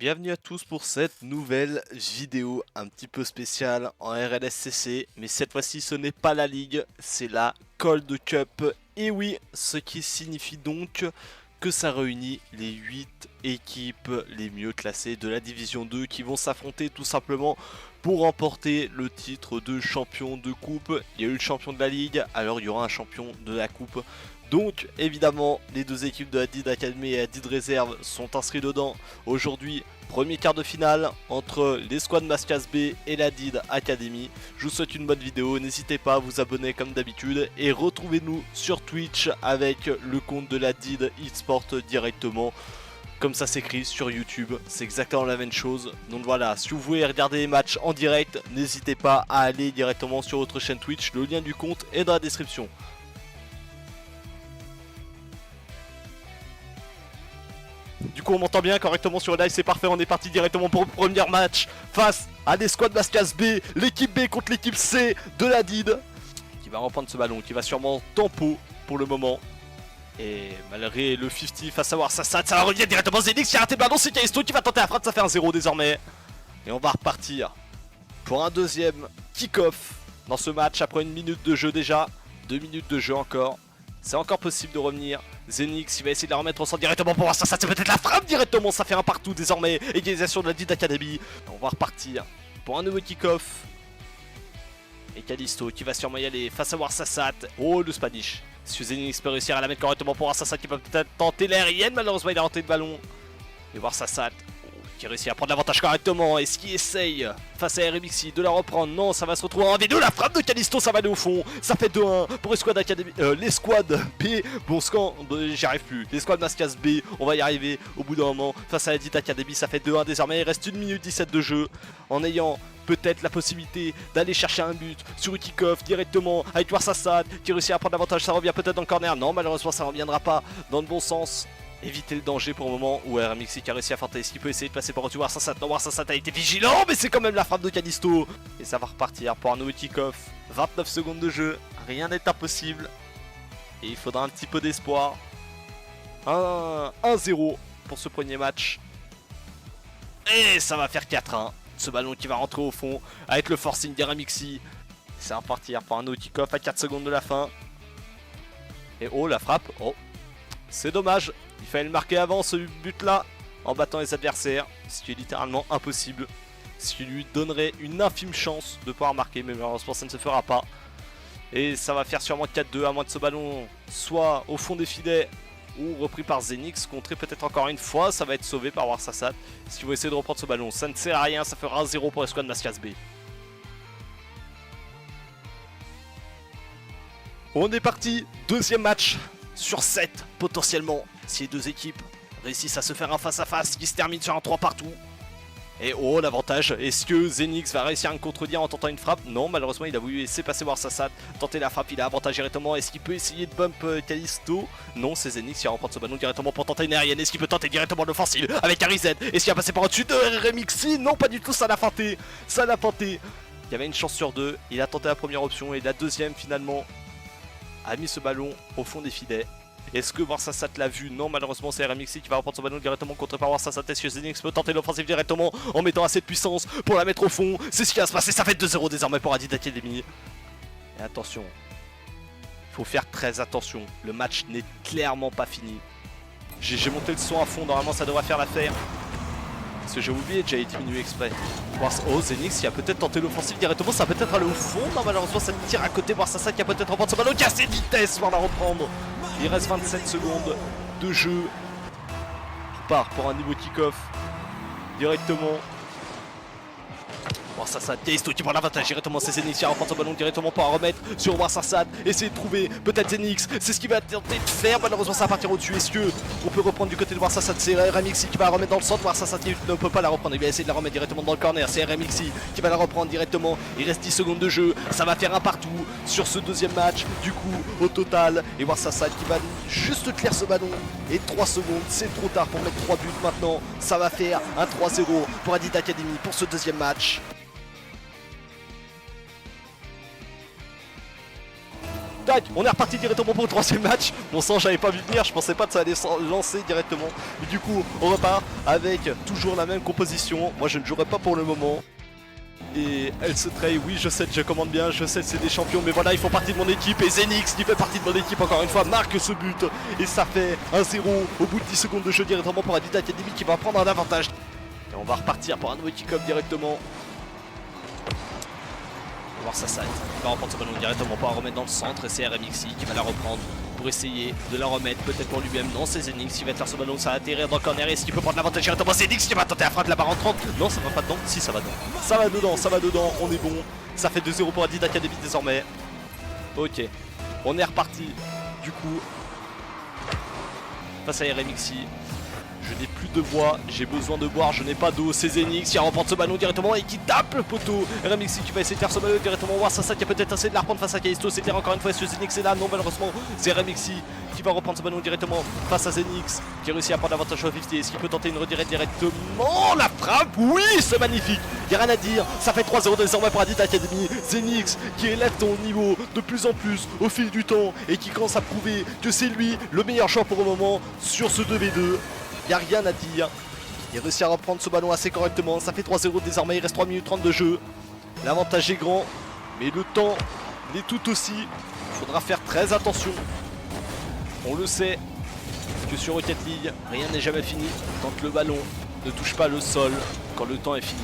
Bienvenue à tous pour cette nouvelle vidéo un petit peu spéciale en RLSCC. Mais cette fois-ci ce n'est pas la Ligue, c'est la Cold Cup. Et oui, ce qui signifie donc que ça réunit les 8 équipes les mieux classées de la Division 2 qui vont s'affronter tout simplement pour remporter le titre de champion de coupe. Il y a eu le champion de la Ligue, alors il y aura un champion de la coupe. Donc évidemment les deux équipes de la DID Academy et la DID Réserve sont inscrits dedans. Aujourd'hui, premier quart de finale entre l'escouade Mascas B et la DID Academy. Je vous souhaite une bonne vidéo, n'hésitez pas à vous abonner comme d'habitude et retrouvez-nous sur Twitch avec le compte de la DID eSport directement. Comme ça s'écrit sur YouTube, c'est exactement la même chose. Donc voilà, si vous voulez regarder les matchs en direct, n'hésitez pas à aller directement sur votre chaîne Twitch. Le lien du compte est dans la description. Du coup on m'entend bien correctement sur le live, c'est parfait, on est parti directement pour le premier match face à l'escouade Mascas B, l'équipe B contre l'équipe C de la DID. Qui va reprendre ce ballon, qui va sûrement tempo pour le moment. Et malgré le 50 face à Warsasat, ça va revenir directement Zenix qui a raté le ballon, c'est Kaisto qui va tenter la frappe, ça fait un 0 désormais. Et on va repartir pour un deuxième kick-off dans ce match après une minute de jeu déjà. 2 minutes de jeu encore. C'est encore possible de revenir. Zenix, il va essayer de la remettre au centre directement pour voir ça. C'est peut-être la frappe directement. Ça fait un partout désormais. Égalisation de la DID Academy. On va repartir pour un nouveau kick-off. Et Kalisto qui va sûrement y aller face à Warsasat. Oh, le Spanish. Si Zenix peut réussir à la mettre correctement pour Warsasat qui peut peut-être tenter l'aérienne. Malheureusement, il a raté le ballon. Et Warsasat qui réussit à prendre l'avantage correctement. Est-ce qu'il essaye face à RMXI de la reprendre? Non, ça va se retrouver en V2. La frappe de Kalisto, ça va aller au fond. Ça fait 2-1 pour l'escouade Academy. L'escouade B. Bon, scan, j'y arrive plus. L'escouade Mascas B, on va y arriver au bout d'un moment. Face à la DID Academy, ça fait 2-1 désormais. Il reste 1 minute 17 de jeu. En ayant peut-être la possibilité d'aller chercher un but sur le kick-off directement avec Warsasat qui réussit à prendre l'avantage. Ça revient peut-être dans le corner. Non, malheureusement, ça ne reviendra pas dans le bon sens. Éviter le danger pour le moment où RMXI qui a réussi à feinter. Est-ce qu'il peut essayer de passer par au-dessus Warsasat? Non, Warsasat a été vigilant, mais c'est quand même la frappe de Kalisto. Et ça va repartir pour un nouveau kick-off. 29 secondes de jeu, rien n'est impossible. Et il faudra un petit peu d'espoir. 1-0 pour ce premier match. Et ça va faire 4-1. Ce ballon qui va rentrer au fond avec le forcing d'RMXI. Ça va repartir pour un nouveau kick-off à 4 secondes de la fin. Et oh, la frappe. Oh, c'est dommage. Il fallait le marquer avant ce but-là, en battant les adversaires, ce qui est littéralement impossible. Ce qui lui donnerait une infime chance de pouvoir marquer, mais malheureusement ça ne se fera pas. Et ça va faire sûrement 4-2, à moins que ce ballon soit au fond des filets ou repris par Zenix, contré peut-être encore une fois. Ça va être sauvé par Warsasat. Si vous essayez de reprendre ce ballon, ça ne sert à rien, ça fera 1-0 pour l'escouade Mascas B. On est parti, deuxième match sur 7 potentiellement, si les deux équipes réussissent à se faire un face-à-face qui se termine sur un 3 partout. Et oh, l'avantage, est-ce que Zenix va réussir à me contredire en tentant une frappe? Non, malheureusement il a voulu laisser passer Warsasat, tenter la frappe, il a avantage directement. Est-ce qu'il peut essayer de bump Kalisto? Non, c'est Zenix qui va reprendre ce ballon directement pour tenter une aérienne. Est-ce qu'il peut tenter directement l'offensive avec RZ? Est-ce qu'il va passer par au-dessus de RMXI? Non, pas du tout, ça l'a feinté. Ça l'a feinté. Il y avait une chance sur deux, il a tenté la première option et la deuxième finalement a mis ce ballon au fond des filets. Est-ce que Warsasat l'a vu? Non, malheureusement c'est RMXI qui va reprendre son ballon directement contre par Warsasat. Est-ce que Zenix peut tenter l'offensive directement en mettant assez de puissance pour la mettre au fond? C'est ce qui va se passer, ça fait 2-0 désormais pour la DID Academy. Et attention, il faut faire très attention, le match n'est clairement pas fini. J'ai monté le son à fond, normalement ça devrait faire l'affaire. Parce que j'ai oublié, j'avais diminué exprès. Oh, Zenix qui a peut-être tenté l'offensive directement, ça va peut-être aller au fond. Non, malheureusement ça tire à côté. Warsasat qui a peut-être reprendre ce ballon, qui a assez de vitesse pour la reprendre. Il reste 27 secondes de jeu. On part pour un nouveau kick-off directement. Warsasat, Kaisto qui prend l'avantage directement, c'est Zenix qui va reprendre son ballon directement pour remettre sur Warsasat. Essayer de trouver peut-être Zenix, c'est ce qu'il va tenter de faire. Malheureusement ça va partir au-dessus. Est-ce que on peut reprendre du côté de Warsasat? C'est RMXI qui va la remettre dans le centre. Warsasat qui ne peut pas la reprendre, il va essayer de la remettre directement dans le corner. C'est RMXI qui va la reprendre directement. Il reste 10 secondes de jeu, ça va faire un partout sur ce deuxième match. Du coup au total, et Warsasat qui va juste clair ce ballon. Et 3 secondes, c'est trop tard pour mettre 3 buts maintenant. Ça va faire un 3-0 pour la DID Academy pour ce deuxième match. Tac, on est reparti directement pour le troisième match. Bon sang, j'avais pas vu venir, je pensais pas que ça allait se lancer directement. Et du coup, on repart avec toujours la même composition. Moi, je ne jouerai pas pour le moment. Et elle se traille, oui je sais que je commande bien, je sais que c'est des champions, mais voilà ils font partie de mon équipe. Et Zenix qui fait partie de mon équipe encore une fois marque ce but. Et ça fait 1-0 au bout de 10 secondes de jeu directement pour Adidas Academy qui va prendre un avantage. Et on va repartir pour un nouveau kick-off directement. On va voir ça, il va reprendre ce ballon directement pour la remettre dans le centre. Et c'est RMXi qui va la reprendre pour essayer de la remettre peut-être pour lui-même. Non, c'est Zenix qui va faire ce ballon, ça va atterrir dans le corner. Est-ce qu'il peut prendre l'avantage directement? Zenix qui va tenter la frappe, la barre en 30. Non, ça va pas dedans. Si, ça va dedans. Ça va dedans, on est bon. Ça fait 2-0 pour Adidas Academy désormais. Ok, on est reparti du coup face à RMXi. Je n'ai plus de voix, j'ai besoin de boire, je n'ai pas d'eau. C'est Zenix qui remporte ce ballon directement et qui tape le poteau. RMXi qui va essayer de faire ce ballon directement. Voir ça qui a peut-être essayé de la reprendre face à Kaisto. C'était encore une fois ce Zenix est là. Non, malheureusement, c'est RMXi qui va reprendre ce ballon directement face à Zenix qui a réussi à prendre l'avantage sur 50. Est-ce qu'il peut tenter une redirect directement? La frappe, oui, c'est magnifique. Il n'y a rien à dire. Ça fait 3-0 désormais pour Adidas Academy. Zenix qui élève ton niveau de plus en plus au fil du temps et qui commence à prouver que c'est lui le meilleur joueur pour le moment sur ce 2v2. Il n'y a rien à dire. Il a réussi à reprendre ce ballon assez correctement. Ça fait 3-0 désormais. Il reste 3 minutes 30 de jeu. L'avantage est grand. Mais le temps l'est tout aussi. Il faudra faire très attention. On le sait que sur Rocket League, rien n'est jamais fini. Tant que le ballon ne touche pas le sol. Quand le temps est fini.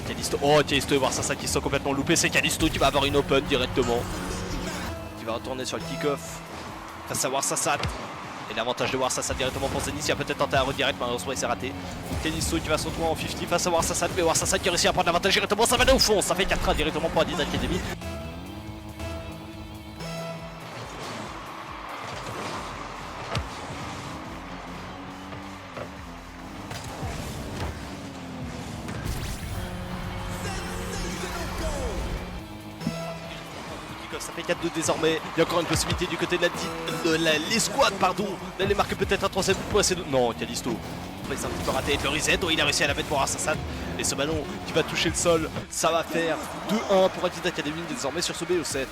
Et Kalisto. Oh, Kalisto, voir ça qui sont complètement loupé. C'est Kalisto qui va avoir une open directement. Qui va retourner sur le kick-off. Face à Warsasat. Et l'avantage de Warsasat directement pour Zenix, il a peut-être tenté un redirect, malheureusement il s'est raté. Kalisto qui va se retrouver en 50 face à Warsasat, mais Warsasat qui a réussi à prendre l'avantage directement, ça va aller au fond, ça fait 4-1 directement pour Adidas Academy. Ça fait 4-2 désormais. Il y a encore une possibilité du côté de l'escouade, pardon. D'aller marquer peut-être un troisième but pour essayer de. Non, Kalisto. Il s'est un petit peu raté avec le reset. Oh, il a réussi à la mettre pour Assassin. Et ce ballon qui va toucher le sol. Ça va faire 2-1 pour Adidas Academy désormais sur ce BO7.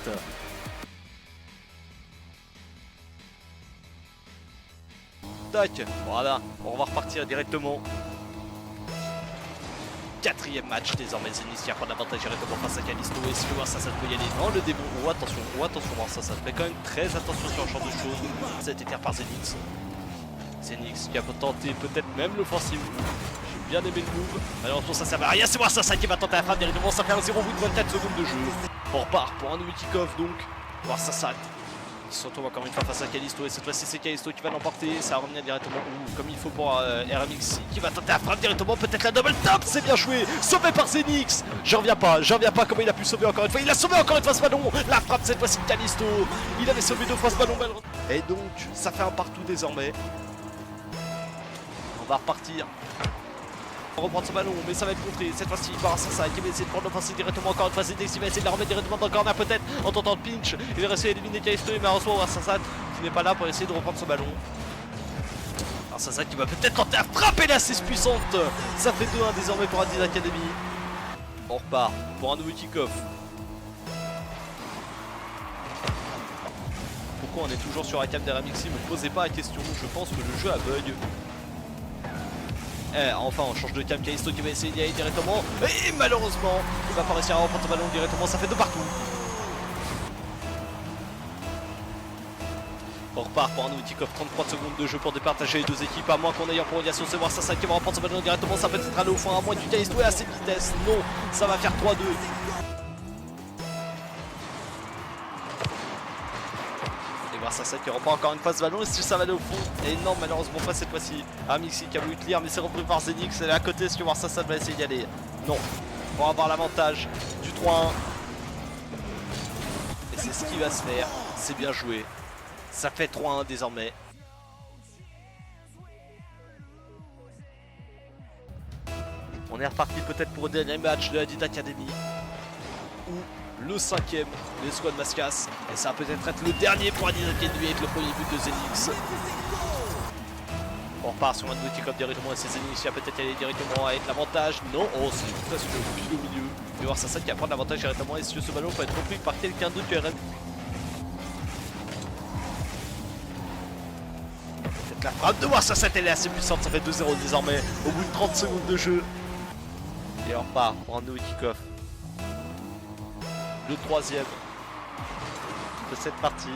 Tac, voilà. On va repartir directement. Quatrième match désormais, Zenix qui a prendre l'avantage directement face à Kalisto. Est-ce que Warsasat peut y aller dans le démon? Oh attention Warsasat. Fait quand même très attention sur ce genre de choses. Ça a été terre par Zenix. Zenix qui a tenté peut-être même l'offensive. J'ai bien aimé le move. Malheureusement ça sert à rien. C'est Warsasat qui va tenter la frappe directement. Ça fait un 0 au bout de 24 secondes de jeu. On repart pour un nouveau kick-off donc. Warsasat. Il se retrouve encore une fois face à Kalisto et cette fois-ci c'est Kalisto qui va l'emporter. Ça va revenir directement comme il faut pour RMXi qui va tenter la frappe directement. Peut-être la double top, c'est bien joué. Sauvé par Zenix. J'en reviens pas comment il a pu sauver encore une fois. Il a sauvé encore une fois ce ballon. La frappe cette fois-ci de Kalisto. Il avait sauvé 2 fois ce ballon. Et donc ça fait un partout désormais. On va repartir. On reprend ce ballon, mais ça va être contré. Cette fois-ci, Warsasat qui va essayer de prendre l'offensive directement encore une fois. Zenix qui va essayer de la remettre directement dans le corner peut-être en tentant le pinch. Il va réussir à éliminer Kalisto et malheureusement Warsasat qui n'est pas là pour essayer de reprendre ce ballon. Warsasat qui va peut-être tenter à frapper l'assise puissante. Ça fait 2-1 désormais pour Adidas Academy. On repart pour un nouveau kick-off. Pourquoi on est toujours sur la cam d'RMXi? Ne me posez pas la question, je pense que le jeu a bug. Enfin on change de cam, Kalisto qui va essayer d'y aller directement. Et malheureusement il va pas réussir à reprendre ce ballon directement, ça fait 2 partout. On repart pour un nouveau kick-off, 33 secondes de jeu pour départager les deux équipes, à moins qu'on aille en prolongation. C'est Warsasat qui va reprendre ce ballon directement, ça peut être aller au fond, à moins du Kalisto et à cette vitesse. Non, ça va faire 3-2. Warsasat qui reprend encore une fois ce ballon, est-ce que ça va aller au fond? Et non, malheureusement pas cette fois-ci. RMXi qui a voulu clear mais c'est repris par Zenix. Elle est à côté, est-ce que Warsasat va essayer d'y aller? Non, pour avoir l'avantage du 3-1. Et c'est ce qui va se faire, c'est bien joué. Ça fait 3-1 désormais. On est reparti peut-être pour le dernier match de la Adidas Academy. Ou le 5ème, l'escouade Mascas. Et ça va peut-être être le dernier pour Adidas Academy avec le premier but de Zenix. On repart sur un nouveau kick-off directement et c'est Zenix qui va peut-être aller directement avec l'avantage. Non, oh c'est presque pile au milieu. Et Warsasat qui va prendre l'avantage directement. Est-ce que ce ballon peut être repris par quelqu'un d'autre que RM? avec la frappe de Warsasat, elle est assez puissante, ça fait 2-0 désormais au bout de 30 secondes de jeu. Et on repart pour un nouveau kick-off. Le troisième de cette partie.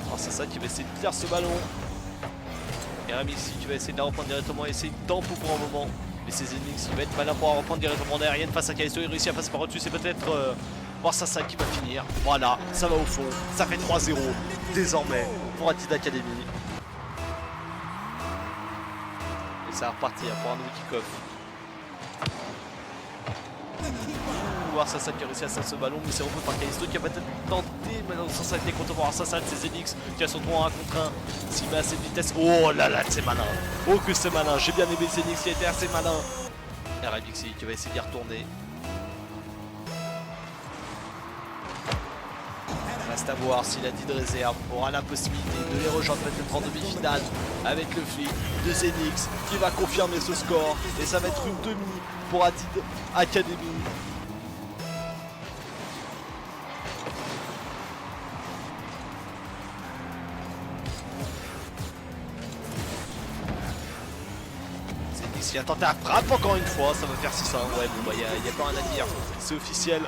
Alors c'est ça qui va essayer de tirer ce ballon. Et Ramixi qui va essayer de la reprendre directement, essayer de tempo pour un moment. Mais c'est Zenix qui va être malin pour la reprendre directement en aérienne face à Kaiso. Il réussit à passer par au-dessus, c'est peut-être Warsasat qui va finir. Voilà, ça va au fond, ça fait 3-0 désormais pour Adid Academy. Et ça va repartir pour un nouveau kick-off. Warsasat qui a réussi à faire ce ballon, mais c'est repris par Kaisto qui a peut-être tenté, mais non, ça a été contre Warsasat, c'est Zenix qui a son droit à 1 contre 1. S'il met assez de vitesse, oh là là, c'est malin. Oh que c'est malin, j'ai bien aimé Zenix qui a été assez malin. Et Ramixi qui va essayer d'y retourner. Reste à voir si la Did réserve aura la possibilité de les rejoindre peut-être en demi-finale avec le flic de Zenix qui va confirmer ce score. Et ça va être une demi pour Adid Academy. Zenix qui a tenté à frappe encore une fois, ça va faire 6-1. Ouais, bon, bah, y a pas rien à dire, c'est officiel.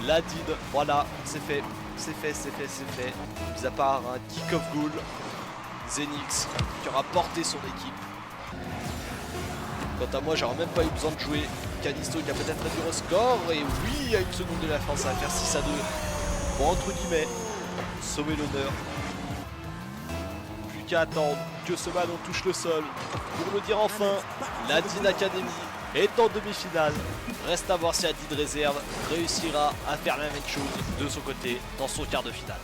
La Did, voilà, c'est fait. C'est fait. Mis à part un kick-off goal, Zenix qui aura porté son équipe. Quant à moi, j'aurais même pas eu besoin de jouer. Canisto qui a peut-être réduit le score. Et oui, à 1 seconde de la fin, ça va faire 6-2. Bon, entre guillemets, sauver l'honneur. Plus qu'à attendre que ce ballon touche le sol. Pour le dire enfin, la Did Academy est en demi-finale. Reste à voir si Adid réserve réussira à faire la même chose de son côté dans son quart de finale.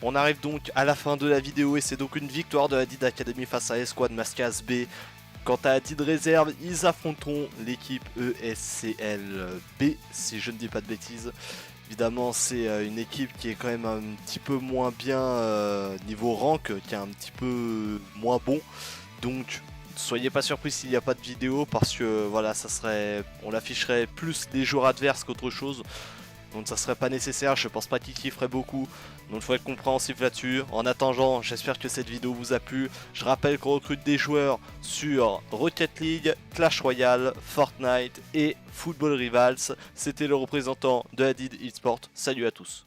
On arrive donc à la fin de la vidéo et c'est donc une victoire de Adid Academy face à Escouade Mascas B. Quant à Adid réserve, ils affronteront l'équipe ESCL B, si je ne dis pas de bêtises. Évidemment, c'est une équipe qui est quand même un petit peu moins bien niveau rank, qui est un petit peu moins bon. Donc, soyez pas surpris s'il n'y a pas de vidéo parce que voilà, ça serait, on l'afficherait plus des joueurs adverses qu'autre chose. Donc ça serait pas nécessaire, je pense pas qu'il kifferait beaucoup. Donc il faut être compréhensif là-dessus. En attendant, j'espère que cette vidéo vous a plu. Je rappelle qu'on recrute des joueurs sur Rocket League, Clash Royale, Fortnite et Football Rivals. C'était le représentant de Adid Esports. Salut à tous.